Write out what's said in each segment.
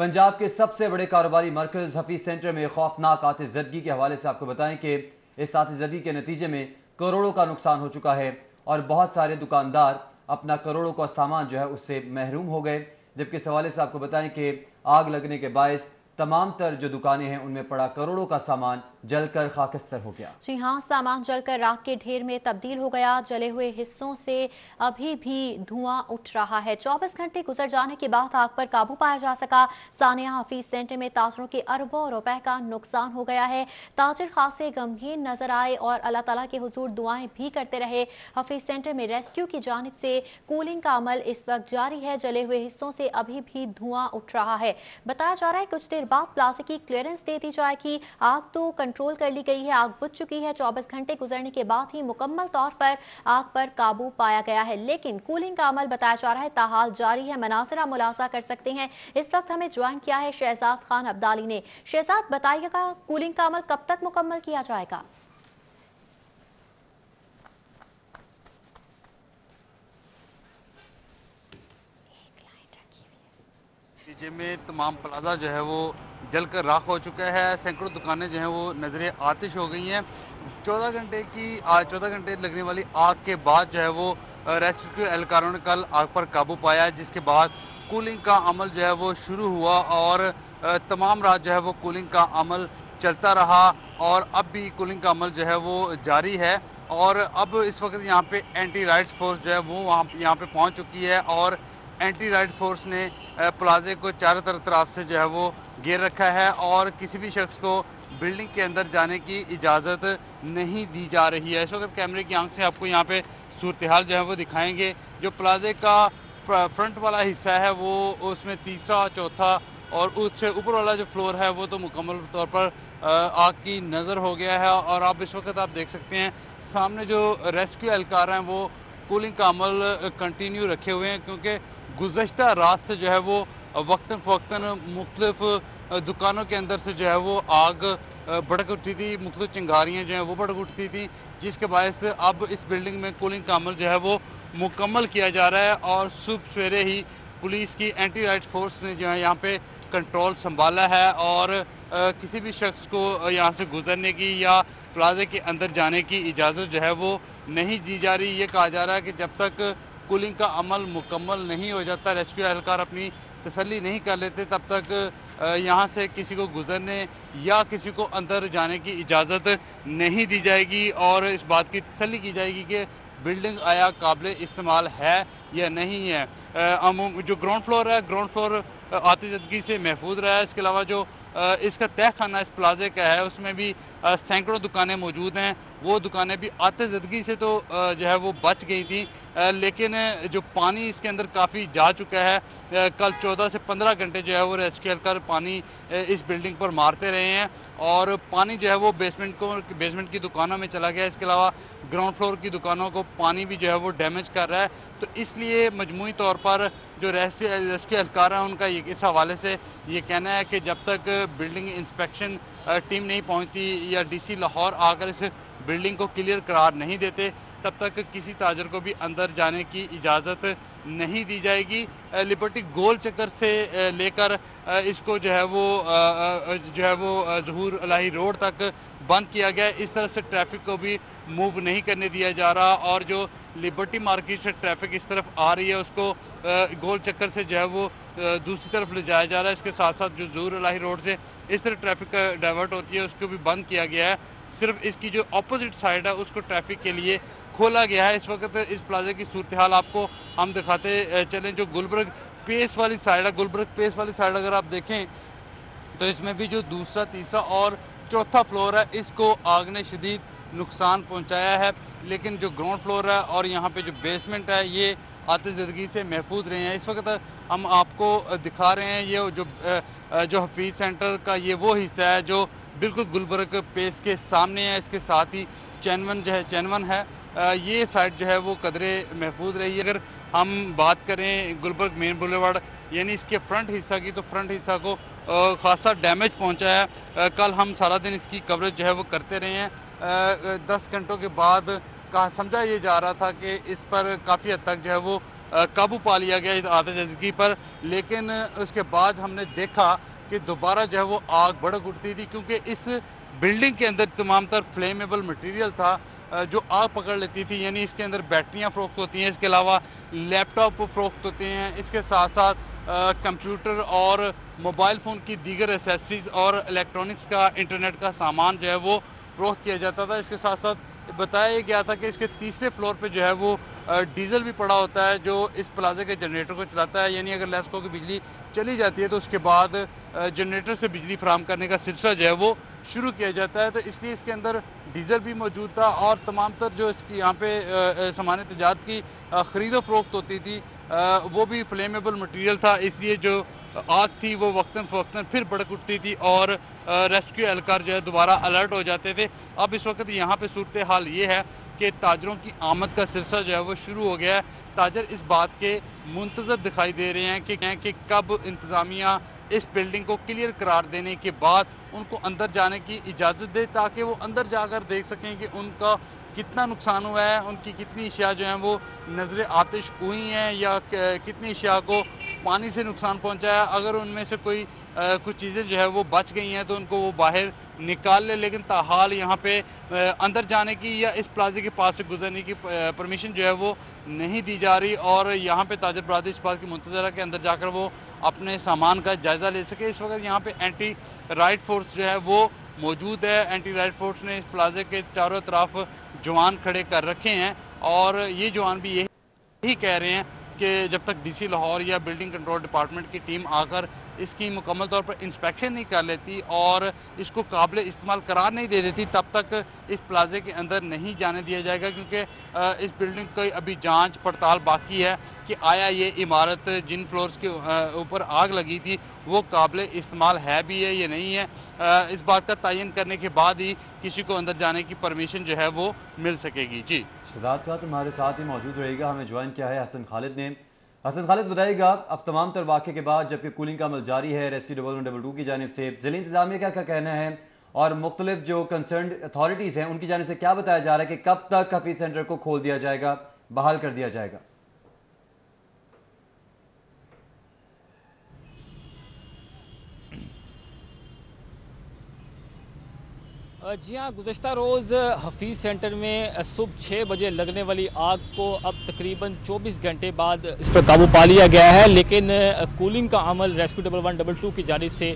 पंजाब के सबसे बड़े कारोबारी मरकज हफीज सेंटर में खौफनाक आतिशज़दगी के हवाले से आपको बताएं कि इस आतिशज़दगी के नतीजे में करोड़ों का नुकसान हो चुका है और बहुत सारे दुकानदार अपना करोड़ों का सामान जो है उससे महरूम हो गए। जबकि इस हवाले से आपको बताएं कि आग लगने के बायस तमाम तर जो दुकानें हैं उनमें पड़ा करोड़ों का सामान जलकर खाकस्तर हो गया। जी हाँ, सामान जलकर राख के ढेर में तब्दील हो गया। जले हुए हिस्सों से अभी भी धुआं उठ रहा है। 24 घंटे गुजर जाने के बाद आग पर काबू पाया जा सका। सानिया हफीज सेंटर में ताजरों के अरबों रुपए का नुकसान हो गया है। ताजिर खासे गमगीन नजर आए और अल्लाह ताला के हुजूर दुआएं भी करते रहे। हफीज सेंटर में रेस्क्यू की जानिब से कूलिंग का अमल इस वक्त जारी है। जले हुए हिस्सों से अभी भी धुआं उठ रहा है। बताया जा रहा है कुछ देर बाद प्लाजा की क्लियरेंस दे दी जाएगी। आग तो कंट्रोल कर ली गई है, आग बुझ चुकी है। 24 घंटे गुजरने के बाद ही मुकम्मल तौर पर आग पर काबू पाया गया है, लेकिन कूलिंग का अमल बताया जा रहा है ताहाल जारी है। मनाज़िर आप मुलाजा कर सकते हैं। इस वक्त हमें ज्वाइन किया है शहजाद खान अब्दाली ने। शहजाद, बताइएगा कूलिंग का अमल कब तक मुकम्मल किया जाएगा? नतीजे में तमाम प्लाजा जो है वो जलकर राख हो चुका है। सैकड़ों दुकानें जो हैं वो नजर आतिश हो गई हैं। 14 घंटे लगने वाली आग के बाद जो है वो रेस्क्यू एहलकारों ने कल आग पर काबू पाया, जिसके बाद कूलिंग का अमल जो है वो शुरू हुआ और तमाम रात जो है वो कूलिंग का अमल चलता रहा और अब भी कूलिंग का अमल जो है वो जारी है। और अब इस वक्त यहाँ पे एंटी राइट्स फोर्स जो है वो यहाँ पे पहुँच चुकी है और एंटी राइट फोर्स ने प्लाजे को चारों तरफ से जो है वो घेर रखा है और किसी भी शख्स को बिल्डिंग के अंदर जाने की इजाज़त नहीं दी जा रही है। इस वक्त कैमरे की आंख से आपको यहाँ पे सूरत हाल जो है वो दिखाएंगे। जो प्लाजे का फ्रंट वाला हिस्सा है वो उसमें तीसरा, चौथा और उससे ऊपर वाला जो फ्लोर है वो तो मुकम्मल तौर पर आग की नज़र हो गया है। और आप इस वक्त आप देख सकते हैं सामने जो रेस्क्यू एहलकार हैं वो कूलिंग का अमल कंटिन्यू रखे हुए हैं, क्योंकि गुज़श्ता रात से जो है वो वक्तन फ़वक्तन मुख्तलिफ दुकानों के अंदर से जो है वो आग भड़क उठी थी, मुख्तलिफ चिंगारियाँ जो हैं वो भड़क उठती थी, जिसके बायस अब इस बिल्डिंग में कूलिंग का अमल जो है वो मुकम्मल किया जा रहा है। और सुबह सवेरे ही पुलिस की एंटी राइट फोर्स ने जो है यहाँ पे कंट्रोल संभाला है और किसी भी शख्स को यहाँ से गुजरने की या प्लाजे के अंदर जाने की इजाज़त जो है वो नहीं दी जा रही। ये कहा जा रहा है कि जब तक कूलिंग का अमल मुकम्मल नहीं हो जाता, रेस्क्यू एहलकार अपनी तसल्ली नहीं कर लेते, तब तक यहाँ से किसी को गुजरने या किसी को अंदर जाने की इजाज़त नहीं दी जाएगी और इस बात की तसल्ली की जाएगी कि बिल्डिंग आया काबिल इस्तेमाल है या नहीं है। जो ग्राउंड फ्लोर है, ग्राउंड फ्लोर आतिशज़दगी से महफूज रहा है। इसके अलावा जो इसका तह खाना इस प्लाजे का है उसमें भी सैकड़ों दुकानें मौजूद हैं। वो दुकानें भी आतिशज़दगी से तो जो है वो बच गई थी, लेकिन जो पानी इसके अंदर काफ़ी जा चुका है। कल 14 से 15 घंटे जो है वो रेस्क्यू कर पानी इस बिल्डिंग पर मारते रहे हैं और पानी जो है वो बेसमेंट की दुकानों में चला गया। इसके अलावा ग्राउंड फ्लोर की दुकानों को पानी भी जो है वो डैमेज कर रहा है। तो इसलिए मजमूई तौर पर जो रेस्क्यू एहलकार हैं उनका इस हवाले से ये कहना है कि जब तक बिल्डिंग इंस्पेक्शन टीम नहीं पहुंचती या डीसी लाहौर आकर इस बिल्डिंग को क्लियर करार नहीं देते, तब तक किसी ताजर को भी अंदर जाने की इजाज़त नहीं दी जाएगी। लिबर्टी गोल चक्कर से लेकर इसको जो है वो ज़हूर इलाही रोड तक बंद किया गया। इस तरह से ट्रैफिक को भी मूव नहीं करने दिया जा रहा और जो लिबर्टी मार्केट से ट्रैफिक इस तरफ आ रही है उसको गोल चक्कर से जो है वो दूसरी तरफ ले जाया जा रहा है। इसके साथ साथ जो ज़हूर इलाही रोड से इस तरह ट्रैफिक डाइवर्ट होती है उसको भी बंद किया गया है। सिर्फ इसकी जो अपोजिट साइड है उसको ट्रैफिक के लिए खोला गया है। इस वक्त इस प्लाजे की सूरत हाल आपको हम दिखाते चलें। जो गुलबर्ग पेस वाली साइड है, गुलबर्ग पेस वाली साइड अगर आप देखें तो इसमें भी जो दूसरा, तीसरा और चौथा फ्लोर है इसको आग ने शदीद नुकसान पहुंचाया है, लेकिन जो ग्राउंड फ्लोर है और यहाँ पे जो बेसमेंट है ये आतिशज़दगी से महफूज रहे हैं। इस वक्त हम आपको दिखा रहे हैं ये जो हफीज सेंटर का ये वो हिस्सा है जो बिल्कुल गुलबर्ग पेस के सामने है। इसके साथ ही चैनवन है। ये साइड जो है वो कदरे महफूज रही है। अगर हम बात करें गुलबर्ग मेन बुलेवार्ड यानी इसके फ्रंट हिस्सा की, तो फ्रंट हिस्सा को खासा डैमेज पहुंचा है। कल हम सारा दिन इसकी कवरेज जो है वो करते रहे हैं। 10 घंटों के बाद समझा ये जा रहा था कि इस पर काफ़ी हद तक जो है वो काबू पा लिया गया इस आतिशबाजी पर। लेकिन उसके बाद हमने देखा कि दोबारा जो है वो आग भड़क उठती थी, क्योंकि इस बिल्डिंग के अंदर तमाम तर फ्लेमेबल मटेरियल था जो आग पकड़ लेती थी। यानी इसके अंदर बैटरियां फ़रोख्त होती हैं, इसके अलावा लैपटॉप फ़रोख्त होते हैं, इसके साथ साथ कंप्यूटर और मोबाइल फ़ोन की दीगर एसेसरीज़ और इलेक्ट्रॉनिक्स का इंटरनेट का सामान जो है वो फ़रोख्त किया जाता था। इसके साथ साथ बताया गया था कि इसके तीसरे फ्लोर पे जो है वो डीजल भी पड़ा होता है जो इस प्लाजे के जनरेटर को चलाता है। यानी अगर लेस्को की बिजली चली जाती है तो उसके बाद जनरेटर से बिजली फराहम करने का सिलसिला जो है वो शुरू किया जाता है। तो इसलिए इसके अंदर डीजल भी मौजूद था और तमाम तर जो इसकी यहाँ पे सामान तजारत की ख़रीदो फ़रोख्त होती थी वो भी फ्लेमेबल मटेरियल था। इसलिए जो आग थी वो वक्तन फ़वक्तन फिर भड़क उठती थी और रेस्क्यू एहलकार जो है दोबारा अलर्ट हो जाते थे। अब इस वक्त यहाँ पे सूरत हाल ये है कि ताजरों की आमद का सिलसिला जो है वो शुरू हो गया है। ताजर इस बात के मुंतज़र दिखाई दे रहे हैं कि कब इंतज़ामिया इस बिल्डिंग को क्लियर करार देने के बाद उनको अंदर जाने की इजाज़त दे, ताकि वो अंदर जाकर देख सकें कि उनका कितना नुकसान हुआ है, उनकी कितनी अशिया जो हैं वो नज़र आतिश हुई हैं या कितनी अशिया को पानी से नुकसान पहुंचा है। अगर उनमें से कोई कुछ चीज़ें जो है वो बच गई हैं तो उनको वो बाहर निकाल ले। लेकिन ताहाल यहाँ पे अंदर जाने की या इस प्लाजे के पास से गुजरने की परमिशन जो है वो नहीं दी जा रही और यहाँ पे ताजर बरादरी इस बात की मुंतज़र है कि अंदर जाकर वो अपने सामान का जायज़ा ले सके। इस वक्त यहाँ पे एंटी राइट फोर्स जो है वो मौजूद है। एंटी राइट फोर्स ने इस प्लाजे के चारों तरफ जवान खड़े कर रखे हैं और ये जवान भी यही कह रहे हैं कि जब तक डीसी लाहौर या बिल्डिंग कंट्रोल डिपार्टमेंट की टीम आकर इसकी मुकम्मल तौर पर इंस्पेक्शन नहीं कर लेती और इसको काबिल इस्तेमाल करार नहीं दे देती, तब तक इस प्लाजे के अंदर नहीं जाने दिया जाएगा। क्योंकि इस बिल्डिंग की अभी जांच पड़ताल बाकी है कि आया ये इमारत जिन फ्लोर्स के ऊपर आग लगी थी वो काबिल इस्तेमाल है भी है या नहीं है। इस बात का तयन करने के बाद ही किसी को अंदर जाने की परमिशन जो है वो मिल सकेगी। जी शहजाद का तुम्हारे साथ ही मौजूद रहेगा, हमें ज्वाइन किया है हसन खालिद ने। हसन खालिद बताइएगा, अब तमाम तर वाक़े के बाद जबकि कूलिंग का अमल जारी है रेस्क्यू 112 की जानिब से, ज़िला इंतज़ामिया क्या क्या कहना है और मुख्तलिफ जो कंसर्न अथॉरिटीज़ हैं उनकी जानिब से क्या बताया जा रहा है कि कब तक हफीज़ सेंटर को खोल दिया जाएगा, बहाल कर दिया जाएगा? जी हाँ, गुज़श्ता रोज़ हफीज़ सेंटर में सुबह 6 बजे लगने वाली आग को अब तकरीबन 24 घंटे बाद इस पर काबू पा लिया गया है। लेकिन कूलिंग का अमल रेस्क्यू 112 की जानिब से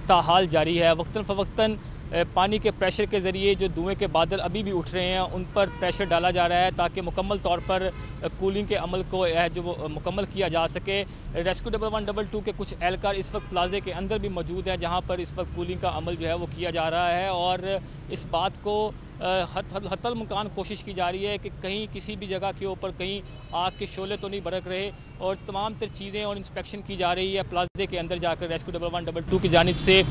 ताहाल जारी है। वक्तन फ़वक्तन पानी के प्रेशर के ज़रिए जो धुएँ के बादल अभी भी उठ रहे हैं उन पर प्रेशर डाला जा रहा है ताकि मुकम्मल तौर पर कूलिंग के अमल को जो मुकम्मल किया जा सके। रेस्क्यू 112 के कुछ एहलकार इस वक्त प्लाजे के अंदर भी मौजूद हैं जहां पर इस वक्त कूलिंग का अमल जो है वो किया जा रहा है और इस बात को हतल मुकान कोशिश की जा रही है कि कहीं किसी भी जगह के ऊपर कहीं आग के शोले तो नहीं भड़क रहे और तमाम तर चीज़ें और इंस्पेक्शन की जा रही है प्लाजे के अंदर जाकर रेस्क्यू 112 की जानिब से।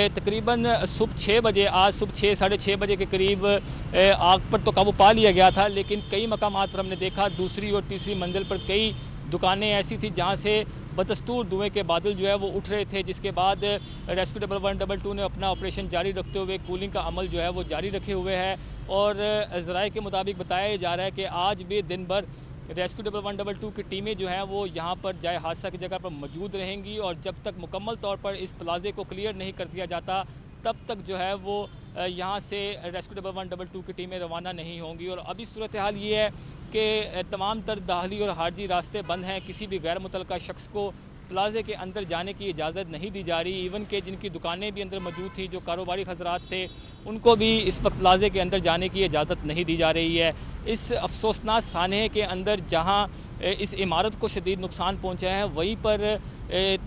तकरीबन सुबह 6 बजे आज सुबह 6 साढ़े 6 बजे के करीब आग पर तो काबू पा लिया गया था, लेकिन कई मकामात पर हमने देखा दूसरी और तीसरी मंजिल पर कई दुकानें ऐसी थी जहां से बदस्तूर धुएं के बादल जो है वो उठ रहे थे, जिसके बाद रेस्क्यू 112 ने अपना ऑपरेशन जारी रखते हुए कूलिंग का अमल जो है वो जारी रखे हुए है। और ज़राए के मुताबिक बताया जा रहा है कि आज भी दिन भर रेस्क्यू 112 की टीमें जो हैं वो यहाँ पर जाए हादसा की जगह पर मौजूद रहेंगी और जब तक मुकम्मल तौर पर इस प्लाजे को क्लियर नहीं कर दिया जाता तब तक जो है वो यहाँ से रेस्क्यू 112 की टीमें रवाना नहीं होंगी। और अभी सूरत हाल ये है कि तमाम तर दाखिली और खारजी रास्ते बंद हैं, किसी भी गैर मुतल्लका शख्स को प्लाजे के अंदर जाने की इजाज़त नहीं दी जा रही। इवन के जिनकी दुकानें भी अंदर मौजूद थी, जो कारोबारी हजरात थे, उनको भी इस वक्त प्लाजे के अंदर जाने की इजाज़त नहीं दी जा रही है। इस अफसोसनाक सानहे के अंदर जहाँ इस इमारत को शदीद नुकसान पहुँचा है वहीं पर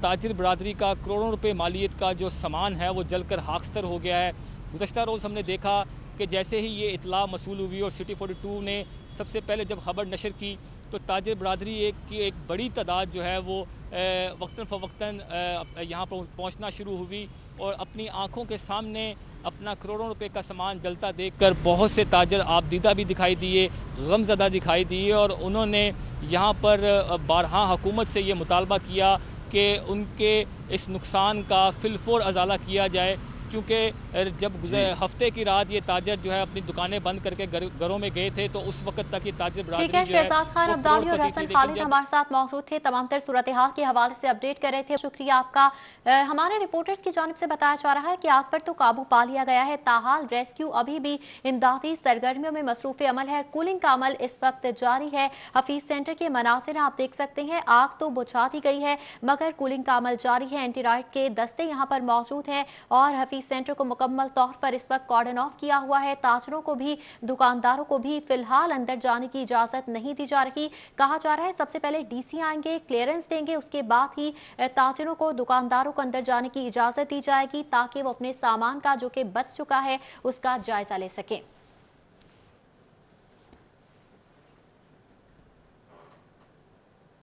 ताजिर बरादरी का करोड़ों रुपये मालियत का जो सामान है वो जलकर खाकस्तर हो गया है। गुज़श्ता रोज़ हमने देखा कि जैसे ही ये इतला मसूल हुई और सिटी 42 ने सबसे पहले जब खबर नशर की तो ताजिर बरादरी की एक बड़ी तादाद जो है वो वक्तन फ़वक्तन यहाँ पर पहुँचना शुरू हुई और अपनी आँखों के सामने अपना करोड़ों रुपए का सामान जलता देखकर बहुत से ताजर आपदीदा भी दिखाई दिए, गमज़दा दिखाई दिए और उन्होंने यहाँ पर बारहा हुकूमत से ये मुतालबा किया कि उनके इस नुकसान का फिलफोर अजाला किया जाए, क्योंकि जब हफ्ते की रात ये ताजर जो है अपनी दुकानें बंद करके घरों में गए थे तो उस वक्त तक ये ताजर ठीक है, शहजाद खान अब्दाली और हसन खालिद हमारे साथ मौजूद थे, तमाम तर सूरत हाल के हवाले से अपडेट कर रहे थे। शुक्रिया आपका। हमारे रिपोर्टर्स की जानिब से बताया जा रहा है कि आग पर तो काबू पा लिया गया है, ताहाल रेस्क्यू अभी भी इमदादी सरगर्मियों में मसरूफ अमल है। कूलिंग का अमल इस वक्त जारी है। हफीज सेंटर के मनासिर आप देख सकते हैं, आग तो बुझा दी गई है मगर कूलिंग का अमल जारी है। एंटी राइट के दस्ते यहाँ पर मौजूद हैं और हफीज सेंटर को मुकम्मल तौर पर इस वक्त कॉर्डन ऑफ किया हुआ है। ताजरों को भी, दुकानदारों को भी फिलहाल अंदर जाने की इजाजत नहीं दी जा रही। कहा जा रहा है सबसे पहले डीसी आएंगे, क्लियरेंस देंगे, उसके बाद ही ताजरों को, दुकानदारों को अंदर जाने की इजाजत दी जाएगी ताकि वो अपने सामान का जो कि बच चुका है उसका जायजा ले सकें।